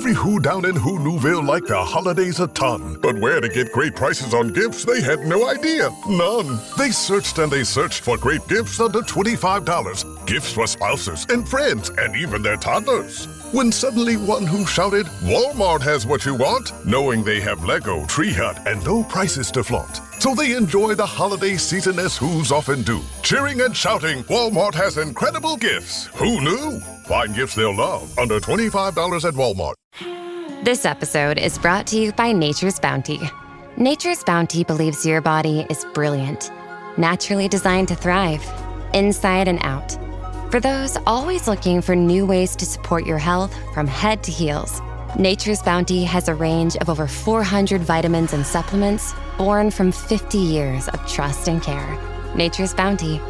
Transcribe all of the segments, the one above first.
Every who down in Who Newville liked the holidays a ton, but where to get great prices on gifts, they had no idea. None. They searched and they searched for great gifts under $25. Gifts for spouses and friends and even their toddlers. When suddenly one who shouted, Walmart has what you want, knowing they have Lego, Tree Hut, and low prices to flaunt. So they enjoy the holiday season as who's often do. Cheering and shouting, Walmart has incredible gifts. Who knew? Find gifts they'll love under $25 at Walmart. This episode is brought to you by Nature's Bounty. Nature's Bounty believes your body is brilliant, naturally designed to thrive, inside and out. For those always looking for new ways to support your health from head to heels, Nature's Bounty has a range of over 400 vitamins and supplements born from 50 years of trust and care. Nature's Bounty.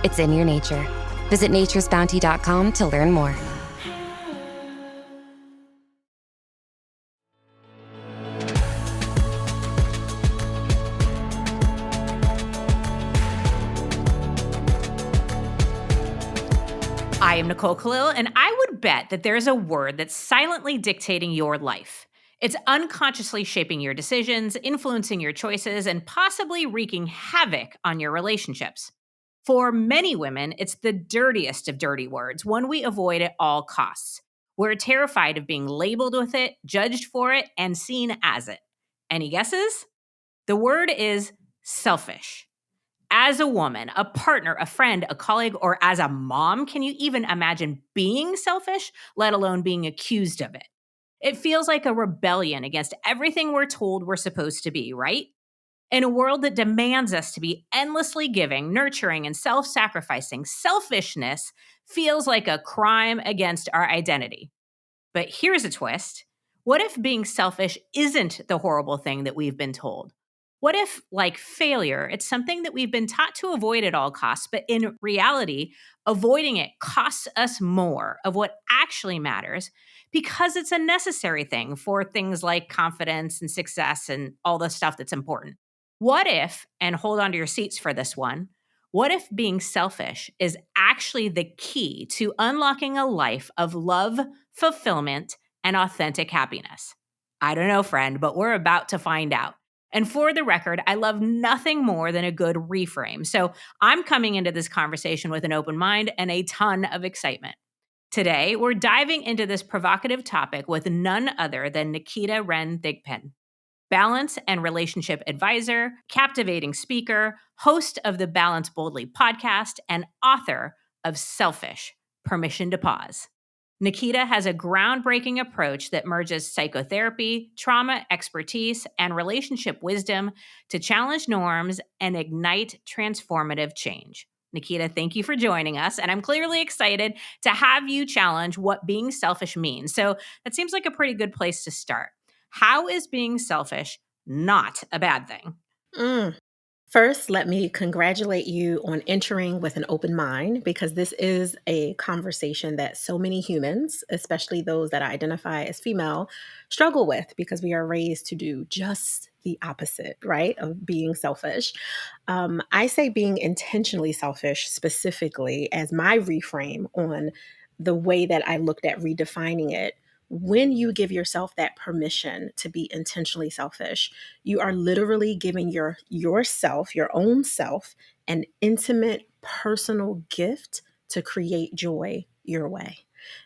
It's in your nature. Visit naturesbounty.com to learn more. I am Nicole Khalil, and I would bet that there's a word that's silently dictating your life. It's unconsciously shaping your decisions, influencing your choices, and possibly wreaking havoc on your relationships. For many women, it's the dirtiest of dirty words, one we avoid at all costs. We're terrified of being labeled with it, judged for it, and seen as it. Any guesses? The word is selfish. As a woman, a partner, a friend, a colleague, or as a mom, can you even imagine being selfish, let alone being accused of it? It feels like a rebellion against everything we're told we're supposed to be, right? In a world that demands us to be endlessly giving, nurturing, and self-sacrificing, selfishness feels like a crime against our identity. But here's a twist. What if being selfish isn't the horrible thing that we've been told? What if, like failure, it's something that we've been taught to avoid at all costs, but in reality, avoiding it costs us more of what actually matters because it's a necessary thing for things like confidence and success and all the stuff that's important. What if, and hold on to your seats for this one, what if being selfish is actually the key to unlocking a life of love, fulfillment, and authentic happiness? I don't know, friend, but we're about to find out. And for the record, I love nothing more than a good reframe. So I'm coming into this conversation with an open mind and a ton of excitement. Today, we're diving into this provocative topic with none other than Naketa Ren Thigpen, balance and relationship advisor, captivating speaker, host of the Balance Boldly podcast, and author of Selfish: Permission to Pause. Naketa has a groundbreaking approach that merges psychotherapy, trauma expertise, and relationship wisdom to challenge norms and ignite transformative change. Naketa, thank you for joining us, and I'm clearly excited to have you challenge what being selfish means. So that seems like a pretty good place to start. How is being selfish not a bad thing? First, let me congratulate you on entering with an open mind, because this is a conversation that so many humans, especially those that identify as female, struggle with because we are raised to do just the opposite, right, of being selfish. I say being intentionally selfish specifically as my reframe on the way that I looked at redefining it. When you give yourself that permission to be intentionally selfish, you are literally giving yourself, your own self, an intimate, personal gift to create joy your way.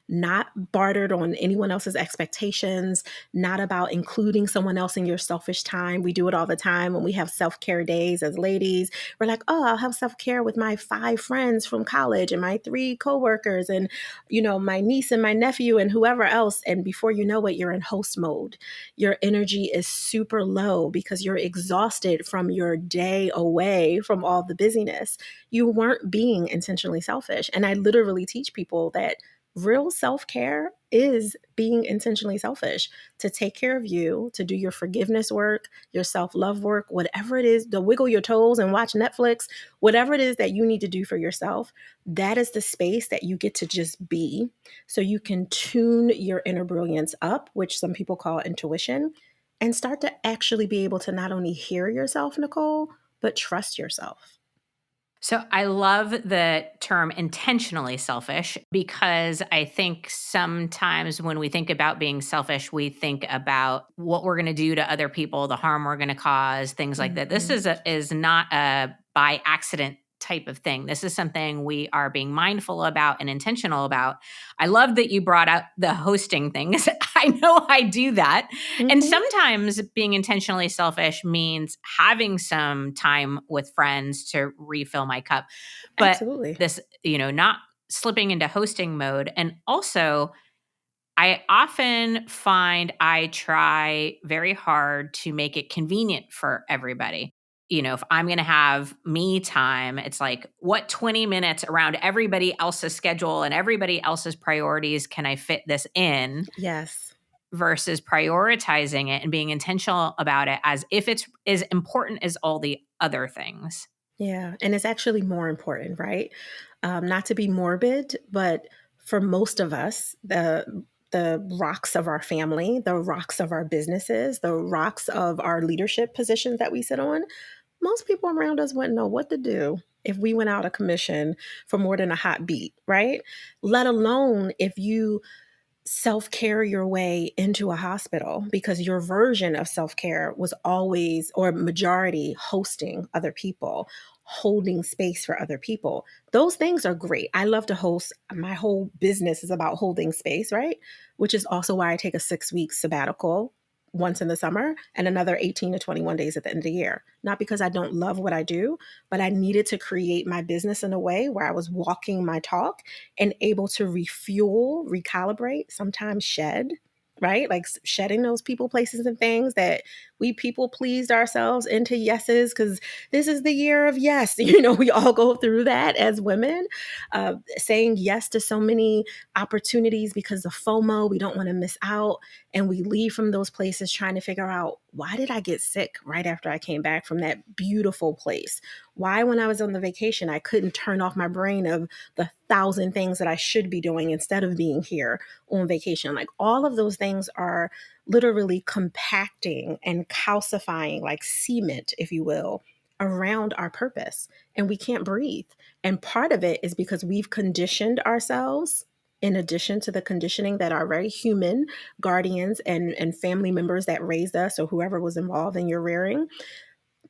Not bartered on anyone else's expectations, not about including someone else in your selfish time. We do it all the time when we have self-care days as ladies. We're like, oh, I'll have self-care with my 5 friends from college and my 3 coworkers and, my niece and my nephew and whoever else. And before you know it, you're in host mode. Your energy is super low because you're exhausted from your day away from all the busyness. You weren't being intentionally selfish. And I literally teach people that real self-care is being intentionally selfish, to take care of you, to do your forgiveness work, your self-love work, whatever it is, to wiggle your toes and watch Netflix, whatever it is that you need to do for yourself. That is the space that you get to just be, so you can tune your inner brilliance up, which some people call intuition, and start to actually be able to not only hear yourself, Nicole, but trust yourself. So I love the term intentionally selfish because I think sometimes when we think about being selfish, we think about what we're going to do to other people, the harm we're going to cause, things like that. This Mhm. is not a by accident type of thing. This is something we are being mindful about and intentional about. I love that you brought up the hosting things. I know I do that. And Mhm. sometimes being intentionally selfish means having some time with friends to refill my cup. But Absolutely. this, not slipping into hosting mode. And also, I often find I try very hard to make it convenient for everybody. If I'm going to have me time, it's like, what 20 minutes around everybody else's schedule and everybody else's priorities can I fit this in? Yes. Versus prioritizing it and being intentional about it as if it's as important as all the other things. Yeah, and it's actually more important, right? Not to be morbid, but for most of us, the rocks of our family, the rocks of our businesses, the rocks of our leadership positions that we sit on, most people around us wouldn't know what to do if we went out of commission for more than a hot beat, right? Let alone if you self-care your way into a hospital, because your version of self-care was always, or majority, hosting other people, holding space for other people. Those things are great. I love to host. My whole business is about holding space, right? Which is also why I take a 6-week sabbatical once in the summer and another 18 to 21 days at the end of the year. Not because I don't love what I do, but I needed to create my business in a way where I was walking my talk and able to refuel, recalibrate, sometimes shed, right? Like shedding those people, places, and things that we people pleased ourselves into yeses, because this is the year of yes. We all go through that as women, saying yes to so many opportunities because of FOMO. We don't want to miss out. And we leave from those places trying to figure out, why did I get sick right after I came back from that beautiful place? Why, when I was on the vacation, I couldn't turn off my brain of the 1,000 things that I should be doing instead of being here on vacation? Like, all of those things are literally compacting and calcifying, like cement, if you will, around our purpose. And we can't breathe. And part of it is because we've conditioned ourselves, in addition to the conditioning that our very human guardians and family members that raised us, or whoever was involved in your rearing,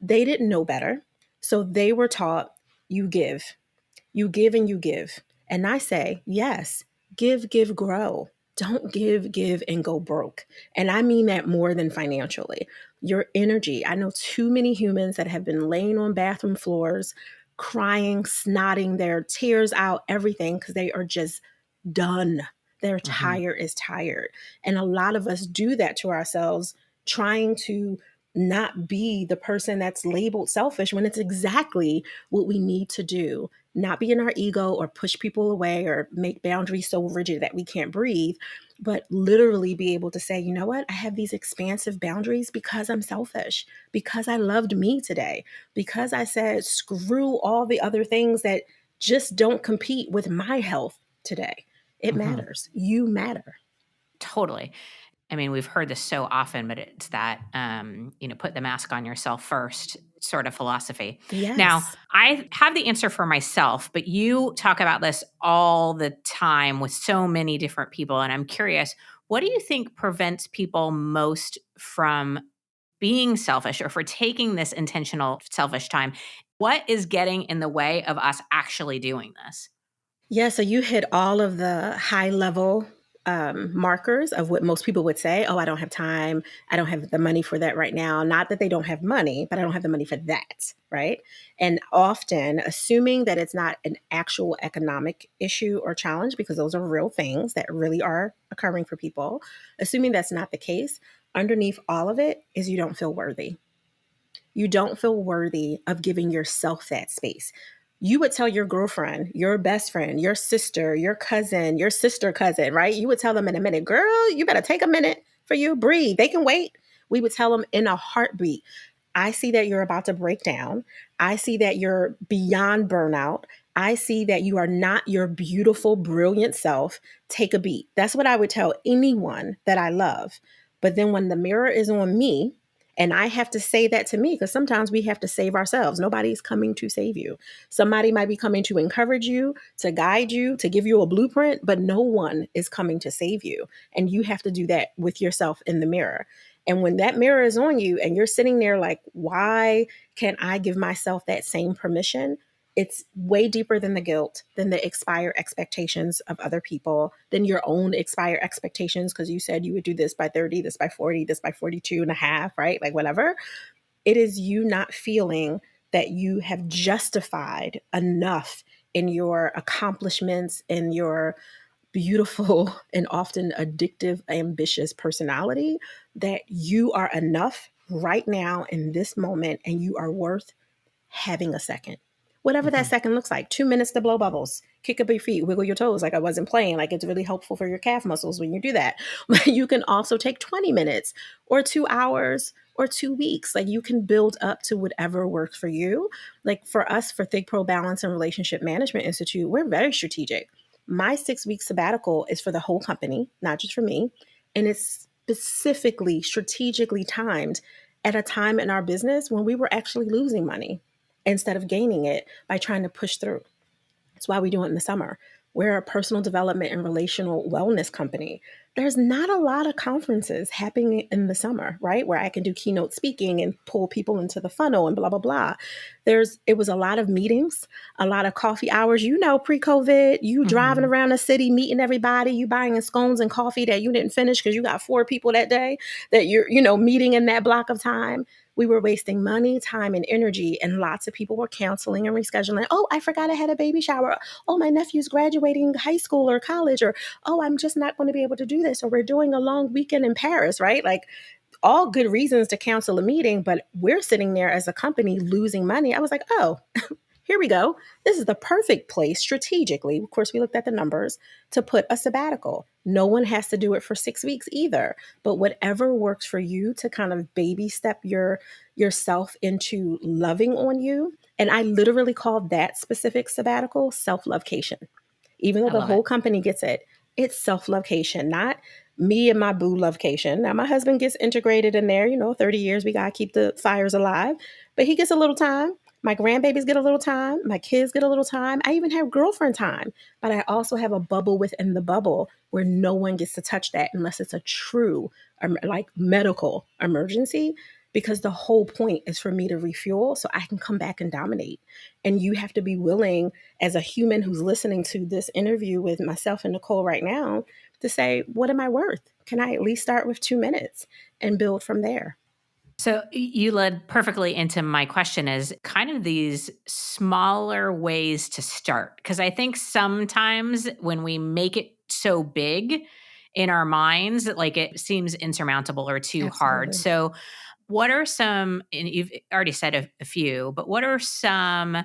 they didn't know better. So they were taught, you give. You give and you give. And I say, yes, give, grow. Don't give, and go broke. And I mean that more than financially. Your energy. I know too many humans that have been laying on bathroom floors, crying, snotting their tears out, everything, because they are just done. Their Mhm. tire is tired. And a lot of us do that to ourselves, trying to not be the person that's labeled selfish when it's exactly what we need to do. Not be in our ego or push people away or make boundaries so rigid that we can't breathe, but literally be able to say, you know what? I have these expansive boundaries because I'm selfish, because I loved me today, because I said, screw all the other things that just don't compete with my health today. It Mhm. matters. You matter. Totally. I mean, we've heard this so often, but it's that, put the mask on yourself first sort of philosophy. Now, Yes. I have the answer for myself, but you talk about this all the time with so many different people. And I'm curious, what do you think prevents people most from being selfish or for taking this intentional selfish time? What is getting in the way of us actually doing this? Yeah, so you hit all of the high level markers of what most people would say. Oh, I don't have time. I don't have the money for that right now. Not that they don't have money, but I don't have the money for that. Right. And often assuming that it's not an actual economic issue or challenge, because those are real things that really are occurring for people, assuming that's not the case, underneath all of it is you don't feel worthy. You don't feel worthy of giving yourself that space. You would tell your girlfriend, your best friend, your sister, your cousin, your sister cousin, right? You would tell them in a minute, girl, you better take a minute for you, breathe. They can wait. We would tell them in a heartbeat. I see that you're about to break down. I see that you're beyond burnout. I see that you are not your beautiful, brilliant self. Take a beat. That's what I would tell anyone that I love. But then when the mirror is on me, And I have to say that to me because sometimes we have to save ourselves. Nobody's coming to save you. Somebody might be coming to encourage you, to guide you, to give you a blueprint, but no one is coming to save you. And you have to do that with yourself in the mirror. And when that mirror is on you and you're sitting there like, why can't I give myself that same permission? It's way deeper than the guilt, than the expired expectations of other people, than your own expired expectations. Because you said you would do this by 30, this by 40, this by 42 and a half, right? Like whatever. It is you not feeling that you have justified enough in your accomplishments, in your beautiful and often addictive, ambitious personality, that you are enough right now in this moment and you are worth having a second. Whatever that second looks like, 2 minutes to blow bubbles, kick up your feet, wiggle your toes like I wasn't playing. Like it's really helpful for your calf muscles when you do that. But you can also take 20 minutes or 2 hours or 2 weeks. Like you can build up to whatever works for you. Like for us, for Think Pro Balance and Relationship Management Institute, we're very strategic. My 6-week sabbatical is for the whole company, not just for me. And it's specifically strategically timed at a time in our business when we were actually losing money instead of gaining it by trying to push through. That's why we do it in the summer. We're a personal development and relational wellness company. There's not a lot of conferences happening in the summer, right? Where I can do keynote speaking and pull people into the funnel and blah, blah, blah. It was a lot of meetings, a lot of coffee hours. You know, pre-COVID, you driving around the city, meeting everybody, you buying scones and coffee that you didn't finish because you got 4 people that day that you're, meeting in that block of time. We were wasting money, time, and energy, and lots of people were canceling and rescheduling. Oh, I forgot I had a baby shower. Oh, my nephew's graduating high school or college, or oh, I'm just not going to be able to do this, or we're doing a long weekend in Paris, right? Like all good reasons to cancel a meeting, but we're sitting there as a company losing money. I was like, oh, here we go. This is the perfect place strategically. Of course, we looked at the numbers to put a sabbatical. No one has to do it for 6 weeks either, but whatever works for you to kind of baby step yourself into loving on you. And I literally called that specific sabbatical self-lovecation. Even though I the love whole it. company gets it, it's self-lovecation, not me and my boo lovecation. Now, my husband gets integrated in there, 30 years, we got to keep the fires alive, but he gets a little time. My grandbabies get a little time. My kids get a little time. I even have girlfriend time, but I also have a bubble within the bubble where no one gets to touch that unless it's a true, like medical emergency, because the whole point is for me to refuel so I can come back and dominate. And you have to be willing, as a human who's listening to this interview with myself and Nicole right now, to say, what am I worth? Can I at least start with 2 minutes and build from there? So you led perfectly into my question, is kind of these smaller ways to start. Because I think sometimes when we make it so big in our minds, like it seems insurmountable or too hard. Absolutely. So what are some, and you've already said a few, but what are some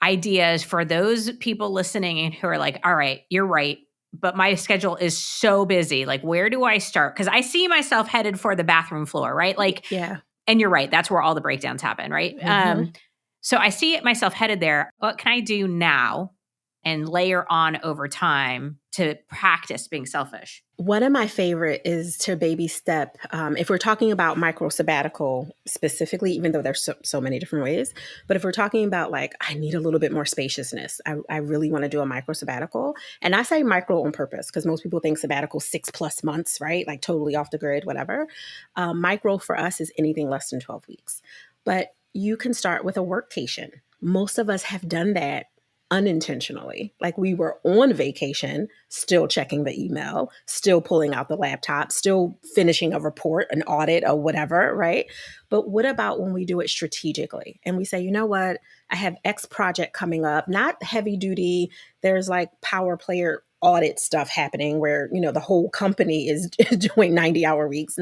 ideas for those people listening and who are like, all right, you're right, but my schedule is so busy. Like, where do I start? Because I see myself headed for the bathroom floor, right? Like, Yeah. and you're right, that's where all the breakdowns happen, right? Mhm. So I see it myself headed there. What can I do now and layer on over time to practice being selfish? One of my favorite is to baby step. If we're talking about micro sabbatical specifically, even though there's so many different ways, but if we're talking about like, I need a little bit more spaciousness, I really want to do a micro sabbatical. And I say micro on purpose because most people think sabbatical 6+ months, right? Like totally off the grid, whatever. Micro for us is anything less than 12 weeks. But you can start with a workcation. Most of us have done that unintentionally. Like we were on vacation, still checking the email, still pulling out the laptop, still finishing a report, an audit, or whatever, right? But what about when we do it strategically and we say, you know what, I have X project coming up, not heavy duty, there's like power player audit stuff happening where, the whole company is doing 90-hour weeks.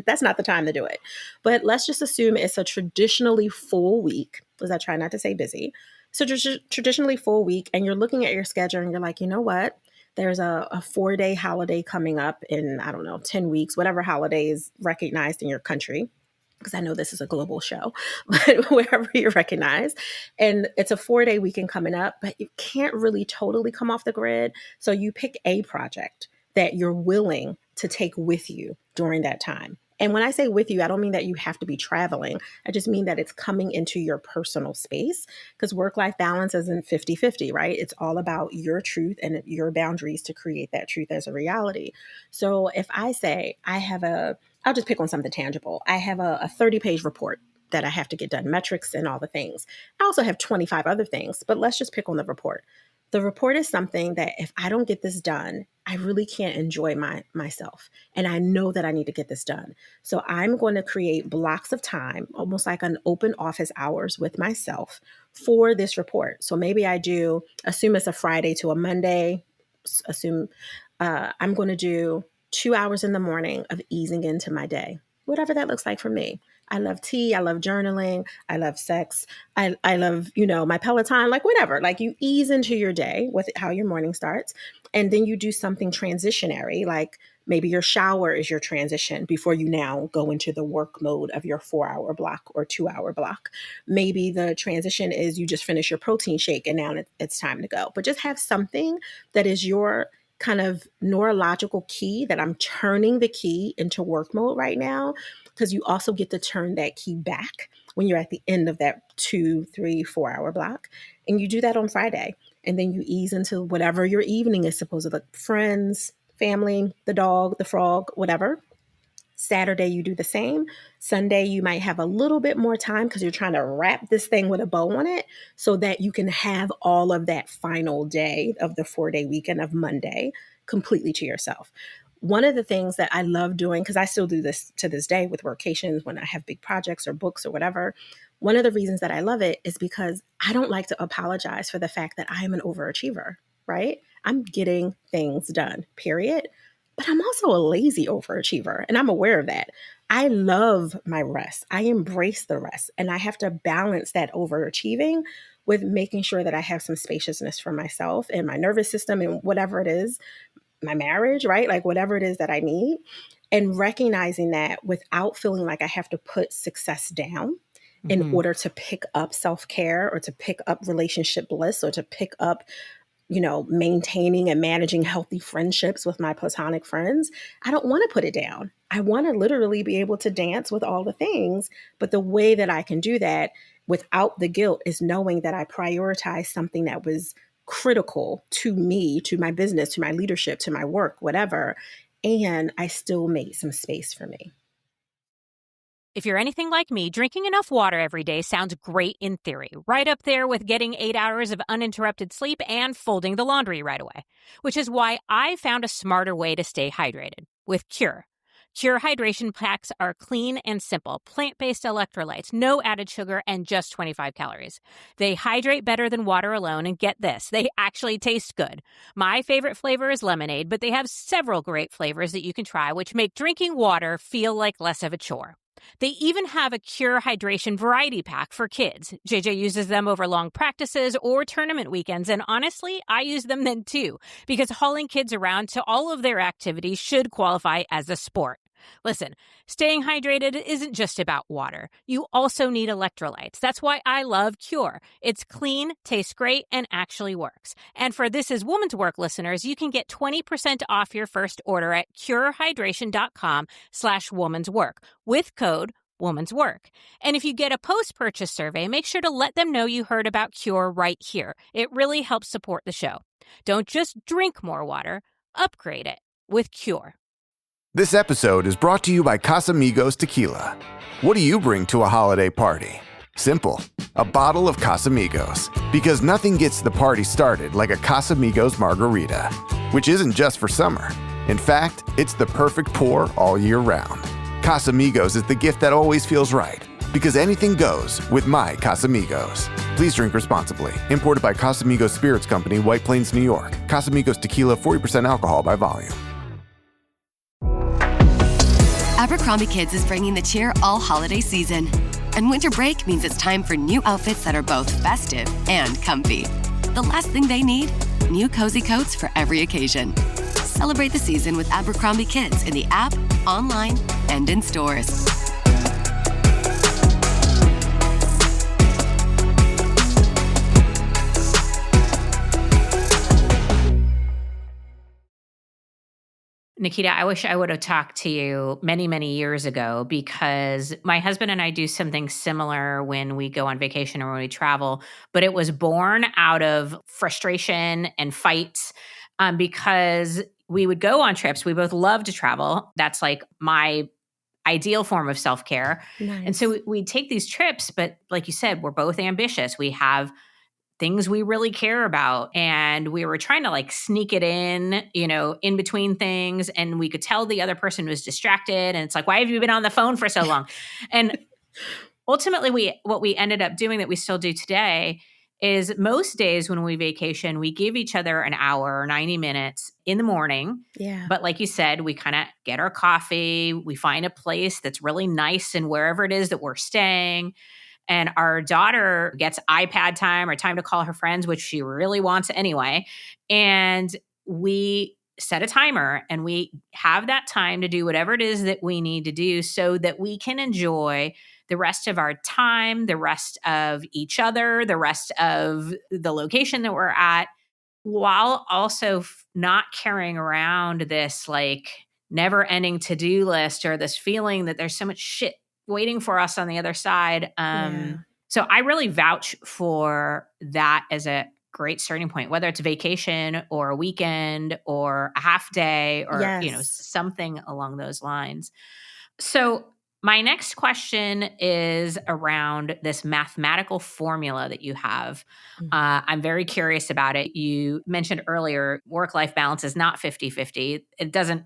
That's not the time to do it. But let's just assume it's a traditionally full week, because I try not to say busy. So traditionally full week, and you're looking at your schedule and you're like, you know what? There's a 4-day holiday coming up in, I don't know, 10 weeks, whatever holiday is recognized in your country. Because I know this is a global show, but wherever you're recognized. And it's a 4-day weekend coming up, but you can't really totally come off the grid. So you pick a project that you're willing to take with you during that time. And when I say with you, I don't mean that you have to be traveling. I just mean that it's coming into your personal space, because work-life balance isn't 50-50, right? It's all about your truth and your boundaries to create that truth as a reality. So if I say I'll just pick on something tangible. I have a 30-page report that I have to get done, metrics and all the things. I also have 25 other things, but let's just pick on the report. The report is something that if I don't get this done, I really can't enjoy myself. And I know that I need to get this done. So I'm going to create blocks of time, almost like an open office hours with myself for this report. So maybe assume it's a Friday to a Monday, assume I'm going to do 2 hours in the morning of easing into my day, whatever that looks like for me. I love tea. I love journaling. I love sex. I love, my Peloton, like whatever. Like you ease into your day with how your morning starts. And then you do something transitionary, like maybe your shower is your transition before you now go into the work mode of your 4-hour block or 2-hour block. Maybe the transition is you just finish your protein shake and now it's time to go. But just have something that is your kind of neurological key, that I'm turning the key into work mode right now, because you also get to turn that key back when you're at the end of that 2, 3, 4-hour block. And you do that on Friday. And then you ease into whatever your evening is supposed to look, friends, family, the dog, the frog, whatever. Saturday, you do the same. Sunday, you might have a little bit more time because you're trying to wrap this thing with a bow on it so that you can have all of that final day of the 4-day weekend of Monday completely to yourself. One of the things that I love doing, because I still do this to this day with workations when I have big projects or books or whatever, one of the reasons that I love it is because I don't like to apologize for the fact that I am an overachiever, right? I'm getting things done, period. But I'm also a lazy overachiever, and I'm aware of that. I love my rest. I embrace the rest, and I have to balance that overachieving with making sure that I have some spaciousness for myself and my nervous system and whatever it is, my marriage, right? Like whatever it is that I need, and recognizing that without feeling like I have to put success down in order to pick up self-care or to pick up relationship bliss or to pick up maintaining and managing healthy friendships with my platonic friends. I don't want to put it down. I want to literally be able to dance with all the things. But the way that I can do that without the guilt is knowing that I prioritize something that was critical to me, to my business, to my leadership, to my work, whatever. And I still made some space for me. If you're anything like me, drinking enough water every day sounds great in theory, right up there with getting 8 hours of uninterrupted sleep and folding the laundry right away. Which is why I found a smarter way to stay hydrated with Cure. Cure hydration packs are clean and simple, plant-based electrolytes, no added sugar, and just 25 calories. They hydrate better than water alone, and get this, they actually taste good. My favorite flavor is lemonade, but they have several great flavors that you can try, which make drinking water feel like less of a chore. They even have a Cure Hydration variety pack for kids. JJ uses them over long practices or tournament weekends, and honestly, I use them then too, because hauling kids around to all of their activities should qualify as a sport. Listen, staying hydrated isn't just about water. You also need electrolytes. That's why I love Cure. It's clean, tastes great, and actually works. And for This Is Woman's Work listeners, you can get 20% off your first order at curehydration.com/woman's work with code Woman's Work. And if you get a post-purchase survey, make sure to let them know you heard about Cure right here. It really helps support the show. Don't just drink more water, upgrade it with Cure. This episode is brought to you by Casamigos Tequila. What do you bring to a holiday party? Simple. A bottle of Casamigos. Because nothing gets the party started like a Casamigos margarita, which isn't just for summer. In fact, it's the perfect pour all year round. Casamigos is the gift that always feels right. Because anything goes with my Casamigos. Please drink responsibly. Imported by Casamigos Spirits Company, White Plains, New York. Casamigos Tequila, 40% alcohol by volume. Abercrombie Kids is bringing the cheer all holiday season. And winter break means it's time for new outfits that are both festive and comfy. The last thing they need? New cozy coats for every occasion. Celebrate the season with Abercrombie Kids in the app, online, and in stores. Naketa, I wish I would have talked to you many, many years ago, because my husband and I do something similar when we go on vacation or when we travel, but it was born out of frustration and fights, because we would go on trips. We both love to travel. That's like my ideal form of self care. And so Nice. we'd take these trips, but like you said, we're both ambitious. We have things we really care about. And we were trying to like sneak it in, in between things. And we could tell the other person was distracted. And it's like, why have you been on the phone for so long? And ultimately, what we ended up doing that we still do today is most days when we vacation, we give each other an hour or 90 minutes in the morning. Yeah. But like you said, we kind of get our coffee, we find a place that's really nice and wherever it is that we're staying. And our daughter gets iPad time or time to call her friends, which she really wants anyway. And we set a timer and we have that time to do whatever it is that we need to do so that we can enjoy the rest of our time, the rest of each other, the rest of the location that we're at, while also not carrying around this like never ending to do list or this feeling that there's so much shit waiting for us on the other side. Yeah. So I really vouch for that as a great starting point, whether it's a vacation or a weekend or a half day or, Yes. something along those lines. So my next question is around this mathematical formula that you have. Mhm. I'm very curious about it. You mentioned earlier work-life balance is not 50-50. It doesn't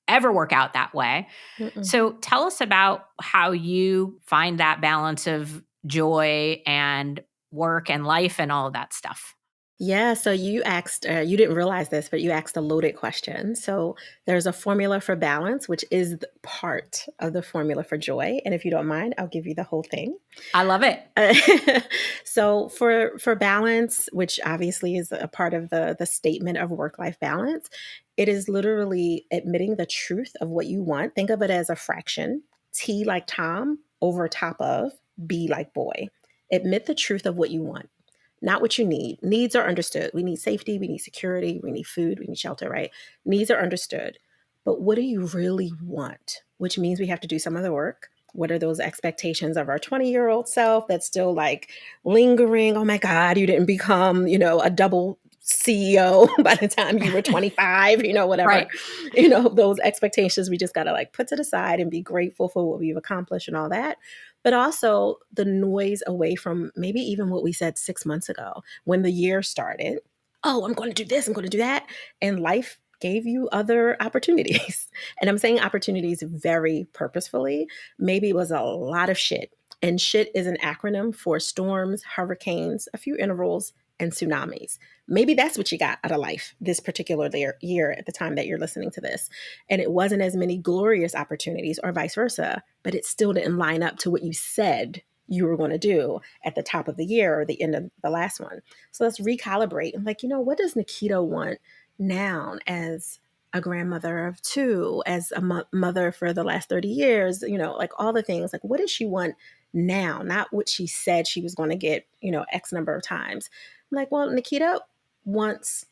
ever work out that way. Mm-mm. So tell us about how you find that balance of joy and work and life and all of that stuff. Yeah, so you asked, you didn't realize this, but you asked a loaded question. So there's a formula for balance, which is part of the formula for joy. And if you don't mind, I'll give you the whole thing. I love it. Uh, so for balance, which obviously is a part of the statement of work-life balance, it is literally admitting the truth of what you want. Think of it as a fraction, T like Tom over top of B like boy. Admit the truth of what you want, not what you need. Needs are understood. We need safety, we need security, we need food, we need shelter, right? Needs are understood. But what do you really want? Which means we have to do some of the work. What are those expectations of our 20-year-old self that's still like lingering? Oh my God, you didn't become, a double CEO by the time you were 25, whatever. Right. Those expectations we just got to like put to the side and be grateful for what we've accomplished and all that. But also the noise away from maybe even what we said 6 months ago when the year started. Oh, I'm going to do this, I'm going to do that. And life gave you other opportunities. And I'm saying opportunities very purposefully. Maybe it was a lot of shit. And shit is an acronym for storms, hurricanes, a few intervals, and tsunamis. Maybe that's what you got out of life this particular year at the time that you're listening to this. And it wasn't as many glorious opportunities or vice versa, but it still didn't line up to what you said you were going to do at the top of the year or the end of the last one. So let's recalibrate. And like, what does Naketa want now as a grandmother of two, as a mother for the last 30 years, like all the things, like what does she want now? Not what she said she was going to get, X number of times. I'm like, well, Naketa wants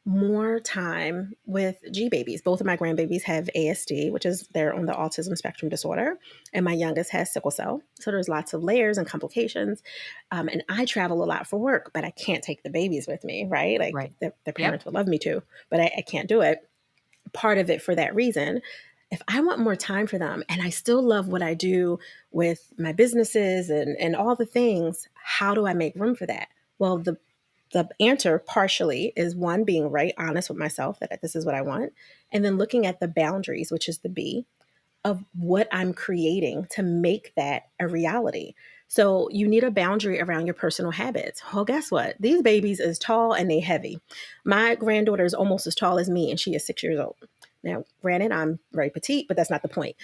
more time with G babies. Both of my grandbabies have ASD, which is they're on the autism spectrum disorder, and my youngest has sickle cell. So there's lots of layers and complications. And I travel a lot for work, but I can't take the babies with me, right? Like Right. the parents would love me to, but I can't do it. Part of it for that reason. If I want more time for them and I still love what I do with my businesses and all the things, how do I make room for that? Well, the answer partially is one, being right honest with myself that this is what I want. And then looking at the boundaries, which is the B, of what I'm creating to make that a reality. So you need a boundary around your personal habits. Well, guess what? These babies is tall and they heavy. My granddaughter is almost as tall as me and she is 6 years old. Now, granted, I'm very petite, but that's not the point.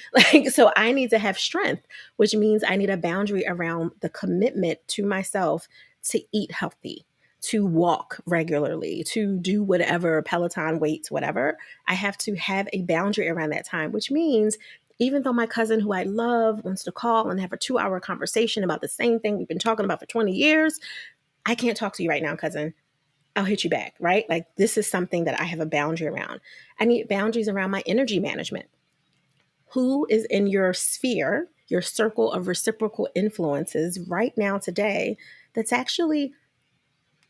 So I need to have strength, which means I need a boundary around the commitment to myself to eat healthy, to walk regularly, to do whatever, Peloton, weights, whatever. I have to have a boundary around that time, which means even though my cousin who I love wants to call and have a 2-hour conversation about the same thing we've been talking about for 20 years, I can't talk to you right now, cousin. I'll hit you back, right? Like this is something that I have a boundary around. I need boundaries around my energy management. Who is in your sphere, your circle of reciprocal influences right now today that's actually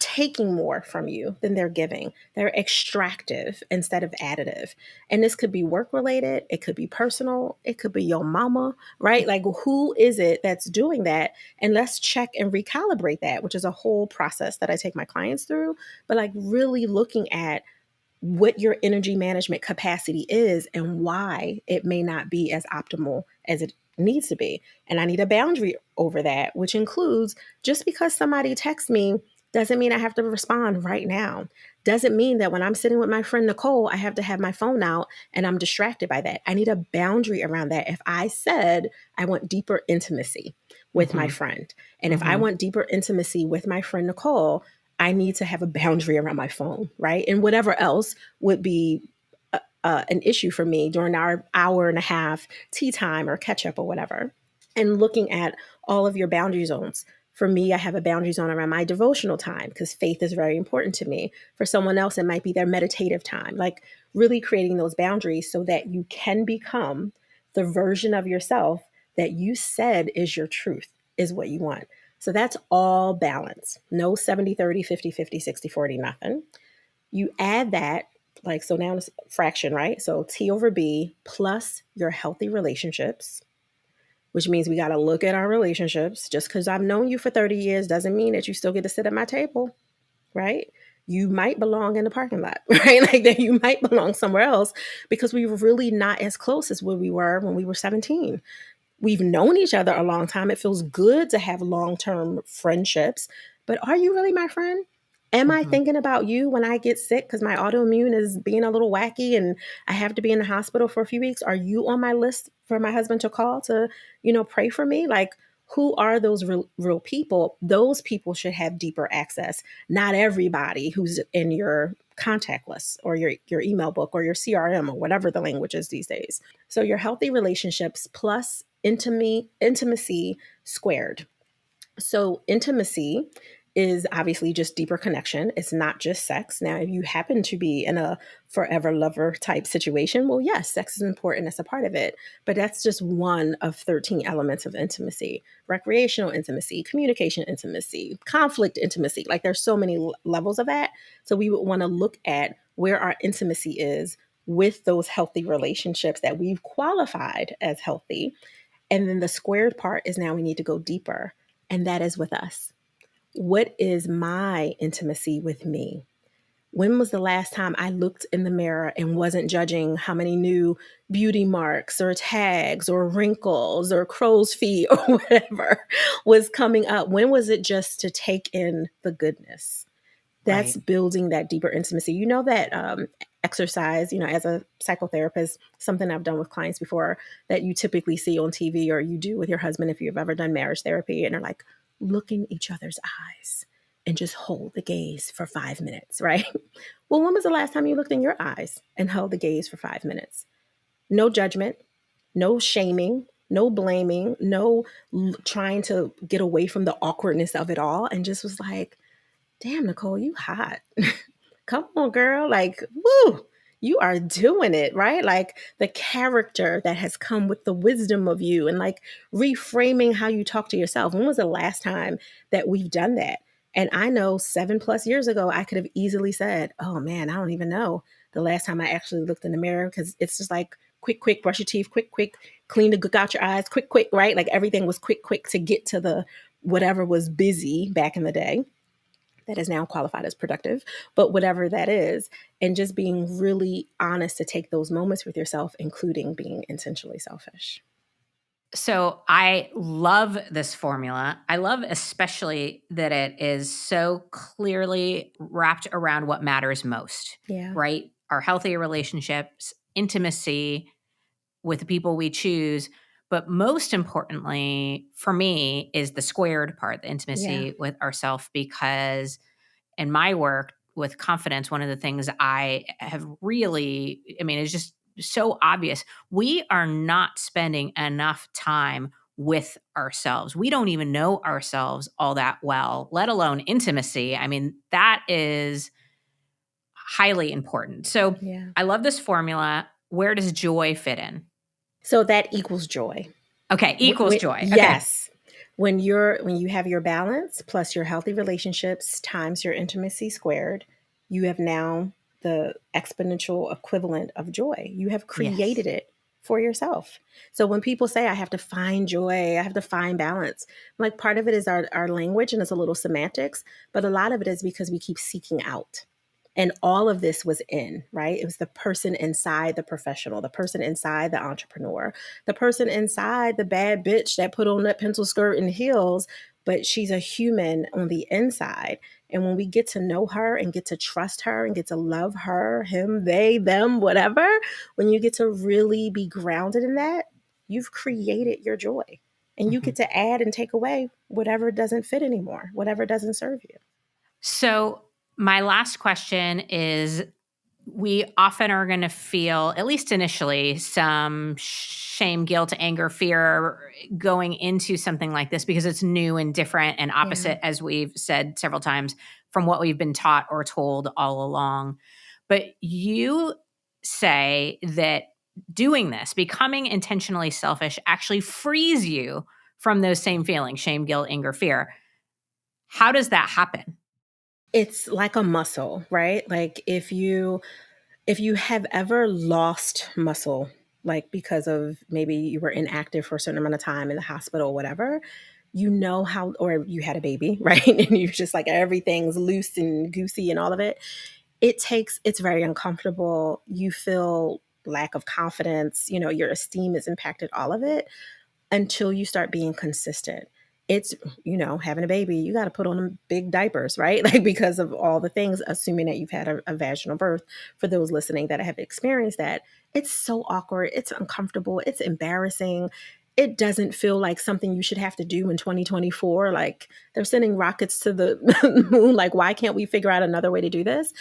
taking more from you than they're giving? They're extractive instead of additive. And this could be work related, it could be personal, it could be your mama, right? Like who is it that's doing that? And let's check and recalibrate that, which is a whole process that I take my clients through. But like really looking at what your energy management capacity is and why it may not be as optimal as it needs to be. And I need a boundary over that, which includes just because somebody texts me doesn't mean I have to respond right now. Doesn't mean that when I'm sitting with my friend Nicole, I have to have my phone out and I'm distracted by that. I need a boundary around that. If I said I want deeper intimacy with my friend, and if I want deeper intimacy with my friend Nicole, I need to have a boundary around my phone, right? And whatever else would be an issue for me during our hour and a half tea time or catch up or whatever. And looking at all of your boundary zones. For me, I have a boundary zone around my devotional time because faith is very important to me. For someone else, it might be their meditative time, like really creating those boundaries so that you can become the version of yourself that you said is your truth, is what you want. So that's all balance. No 70-30, 50-50, 60-40, nothing. You add that, like, so now it's fraction, right? So T over B plus your healthy relationships, which means we got to look at our relationships. Just because I've known you for 30 years doesn't mean that you still get to sit at my table, right? You might belong in the parking lot, right? Like that you might belong somewhere else because we're really not as close as what we were when we were 17. We've known each other a long time. It feels good to have long-term friendships, but are you really my friend? Am I thinking about you when I get sick because my autoimmune is being a little wacky and I have to be in the hospital for a few weeks? Are you on my list for my husband to call to, pray for me? Like, who are those real people? Those people should have deeper access. Not everybody who's in your contact list or your email book or your CRM or whatever the language is these days. So your healthy relationships plus intimacy squared. So intimacy is obviously just deeper connection. It's not just sex. Now, if you happen to be in a forever lover type situation, well, yes, sex is important as a part of it, but that's just one of 13 elements of intimacy: recreational intimacy, communication intimacy, conflict intimacy. Like there's so many levels of that. So we would want to look at where our intimacy is with those healthy relationships that we've qualified as healthy. And then the squared part is now we need to go deeper, and that is with us. What is my intimacy with me? When was the last time I looked in the mirror and wasn't judging how many new beauty marks or tags or wrinkles or crow's feet or whatever was coming up? When was it just to take in the goodness? That's building that deeper intimacy. You know that exercise, as a psychotherapist, something I've done with clients before that you typically see on TV or you do with your husband if you've ever done marriage therapy, and they're like, look in each other's eyes and just hold the gaze for 5 minutes, right? Well, when was the last time you looked in your eyes and held the gaze for 5 minutes? No judgment, no shaming, no blaming, no trying to get away from the awkwardness of it all, and just was like, damn, Nicole, you hot. Come on, girl. Like, woo, you are doing it, right? Like the character that has come with the wisdom of you and like reframing how you talk to yourself. When was the last time that we've done that? And I know 7+ years ago, I could have easily said, oh man, I don't even know the last time I actually looked in the mirror, because it's just like quick, brush your teeth, quick, clean the gook out your eyes, quick, right? Like everything was quick to get to the whatever was busy back in the day that is now qualified as productive, but whatever that is, and just being really honest to take those moments with yourself, including being intentionally selfish. So I love this formula. I love especially that it is so clearly wrapped around what matters most, Yeah. right? Our healthy relationships, intimacy with the people we choose. But most importantly, for me, is the squared part, the intimacy with ourselves, because in my work with confidence, one of the things I have really, it's just so obvious. We are not spending enough time with ourselves. We don't even know ourselves all that well, let alone intimacy. I mean, that is highly important. So Yeah. I love this formula. Where does joy fit in? So that equals joy. Okay, equals joy. Okay. Yes. When you have your balance plus your healthy relationships times your intimacy squared, you have now the exponential equivalent of joy. You have created it for yourself. So when people say I have to find joy, I have to find balance, like part of it is our language and it's a little semantics, but a lot of it is because we keep seeking out. And all of this was in, right? It was the person inside the professional, the person inside the entrepreneur, the person inside the bad bitch that put on that pencil skirt and heels, but she's a human on the inside. And when we get to know her and get to trust her and get to love her, him, they, them, whatever, when you get to really be grounded in that, you've created your joy. And you get to add and take away whatever doesn't fit anymore, whatever doesn't serve you. So my last question is, we often are going to feel, at least initially, some shame, guilt, anger, fear going into something like this because it's new and different and opposite, as we've said several times, from what we've been taught or told all along. But you say that doing this, becoming intentionally selfish, actually frees you from those same feelings, shame, guilt, anger, fear. How does that happen? It's like a muscle, right? Like if you have ever lost muscle, like because of maybe you were inactive for a certain amount of time in the hospital or whatever, you know how, or you had a baby, right? And you're just like everything's loose and goosey and all of it. It's very uncomfortable. You feel lack of confidence, your esteem is impacted, all of it, until you start being consistent. It's, having a baby, you got to put on them big diapers, right? Like because of all the things, assuming that you've had a vaginal birth. For those listening that have experienced that, it's so awkward. It's uncomfortable. It's embarrassing. It doesn't feel like something you should have to do in 2024. Like they're sending rockets to the moon. Like, why can't we figure out another way to do this?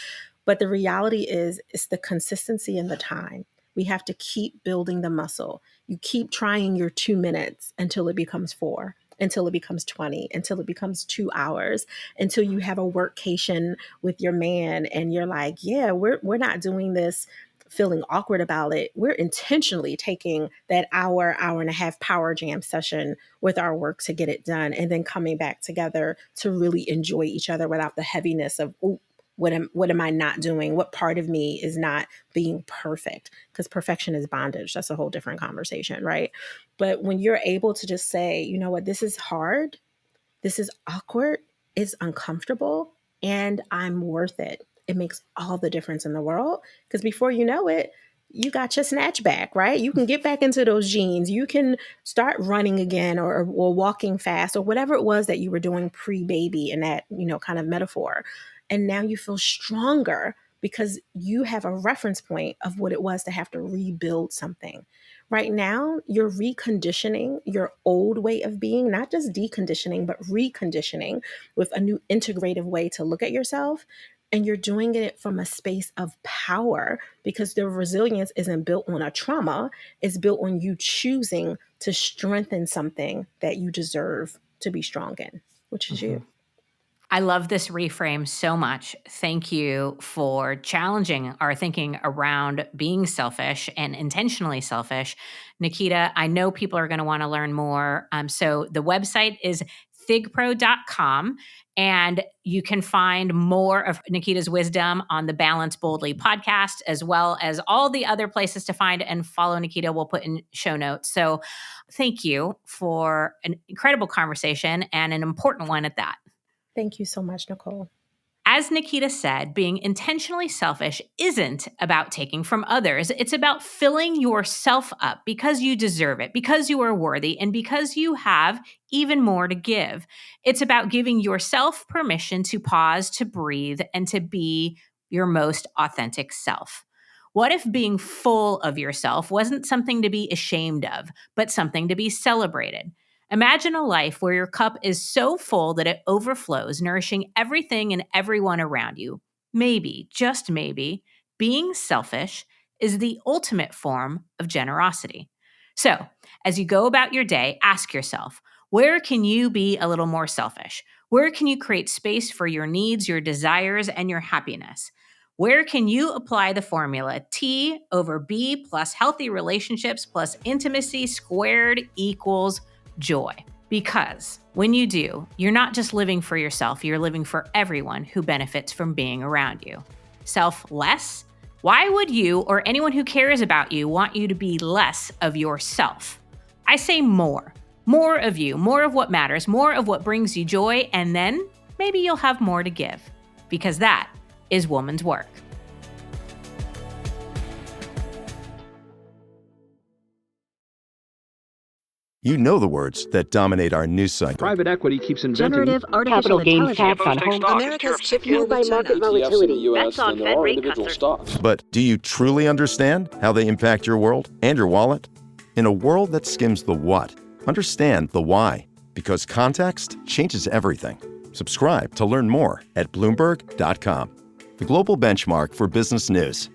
But the reality is, it's the consistency and the time. We have to keep building the muscle. You keep trying your 2 minutes until it becomes 4, until it becomes 20, until it becomes 2 hours, until you have a workcation with your man and you're like, yeah, we're not doing this feeling awkward about it. We're intentionally taking that hour and a half power jam session with our work to get it done, and then coming back together to really enjoy each other without the heaviness of, ooh, what am I not doing? What part of me is not being perfect? Because perfection is bondage. That's a whole different conversation, right? But when you're able to just say, you know what, this is hard, this is awkward, it's uncomfortable, and I'm worth it. It makes all the difference in the world, because before you know it, you got your snatch back, right? You can get back into those jeans. You can start running again or walking fast or whatever it was that you were doing pre-baby in that, kind of metaphor. And now you feel stronger because you have a reference point of what it was to have to rebuild something. Right now, you're reconditioning your old way of being, not just deconditioning, but reconditioning with a new integrative way to look at yourself. And you're doing it from a space of power, because the resilience isn't built on a trauma. It's built on you choosing to strengthen something that you deserve to be strong in, which is you. I love this reframe so much. Thank you for challenging our thinking around being selfish and intentionally selfish. Naketa, I know people are going to want to learn more. So the website is thigpro.com, and you can find more of Naketa's wisdom on the Balance Boldly podcast, as well as all the other places to find and follow Naketa. We'll put in show notes. So thank you for an incredible conversation, and an important one at that. Thank you so much, Nicole. As Naketa said, being intentionally selfish isn't about taking from others. It's about filling yourself up because you deserve it, because you are worthy, and because you have even more to give. It's about giving yourself permission to pause, to breathe, and to be your most authentic self. What if being full of yourself wasn't something to be ashamed of, but something to be celebrated? Imagine a life where your cup is so full that it overflows, nourishing everything and everyone around you. Maybe, just maybe, being selfish is the ultimate form of generosity. So, As you go about your day, ask yourself, where can you be a little more selfish? Where can you create space for your needs, your desires, and your happiness? Where can you apply the formula T over B plus healthy relationships plus intimacy squared equals joy? Because when you do, you're not just living for yourself, you're living for everyone who benefits from being around you. Selfless? Why would you or anyone who cares about you want you to be less of yourself? I say more. More of you, more of what matters, more of what brings you joy, and then maybe you'll have more to give. Because that is woman's work. You know the words that dominate our news cycle. Private equity keeps inventing generative artificial intelligence on home. America's chip fueled by market volatility. That's on Fed rate cuts. But do you truly understand how they impact your world and your wallet? In a world that skims the what, understand the why. Because context changes everything. Subscribe to learn more at Bloomberg.com, the global benchmark for business news.